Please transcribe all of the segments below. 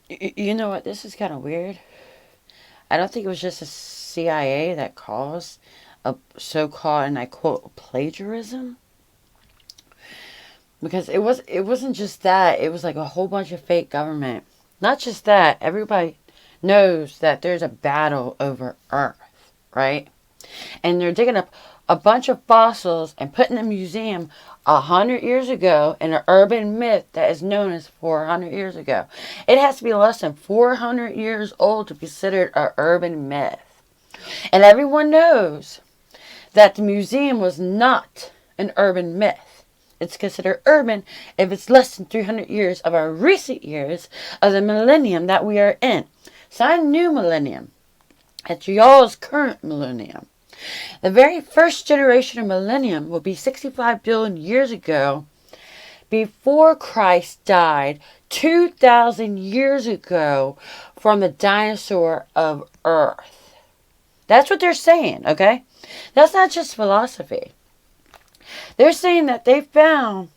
You know what? This is kind of weird. I don't think it was just the CIA that caused a so-called, and I quote, plagiarism. Because it wasn't just that. It was like a whole bunch of fake government. Not just that. Everybody knows that there's a battle over Earth, right? And they're digging up a bunch of fossils and putting in a museum 100 years ago in an urban myth that is known as 400 years ago. It has to be less than 400 years old to be considered an urban myth. And everyone knows that the museum was not an urban myth. It's considered urban if it's less than 300 years of our recent years of the millennium that we are in. It's not a new millennium. It's y'all's current millennium. The very first generation of millennium will be 65 billion years ago, before Christ died 2,000 years ago from the dinosaur of Earth. That's what they're saying, okay? That's not just philosophy. They're saying that they found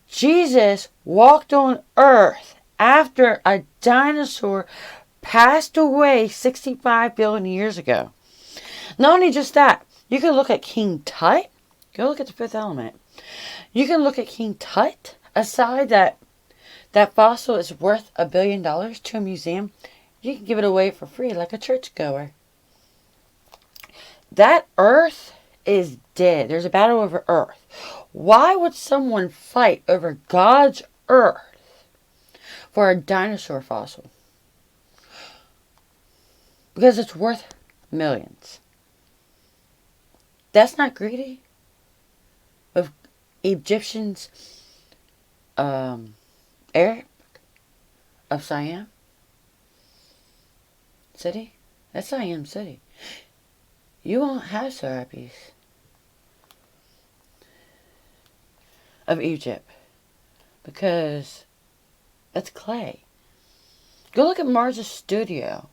Jesus walked on Earth after a dinosaur passed away 65 billion years ago. Not only just that, you can look at King Tut. Go look at the Fifth Element. You can look at King Tut. Aside that fossil is worth $1 billion to a museum, you can give it away for free like a churchgoer. That Earth is dead. There's a battle over Earth. Why would someone fight over God's Earth for a dinosaur fossil? Because it's worth millions. That's not greedy. Of Egyptians, Arab of Siam City. That's Siam City. You won't have Serapis of Egypt because it's clay. Go look at Mars' studio.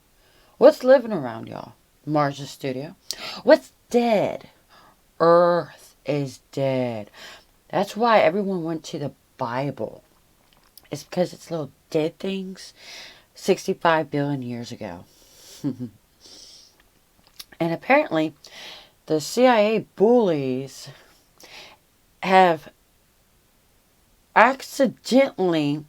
What's living around y'all? Mars' studio. What's dead? Earth is dead. That's why everyone went to the Bible. It's because it's little dead things 65 billion years ago. And apparently, the CIA bullies have accidentally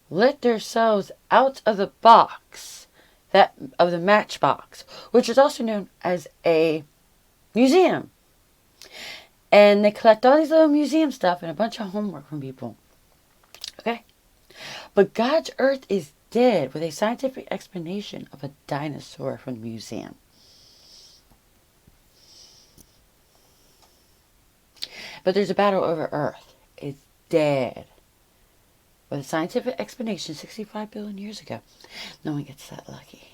let themselves out of the box, that of the matchbox, which is also known as a museum. And they collect all these little museum stuff and a bunch of homework from people. Okay? But God's Earth is dead with a scientific explanation of a dinosaur from the museum. But there's a battle over Earth. It's dead. With a scientific explanation 65 billion years ago. No one gets that lucky.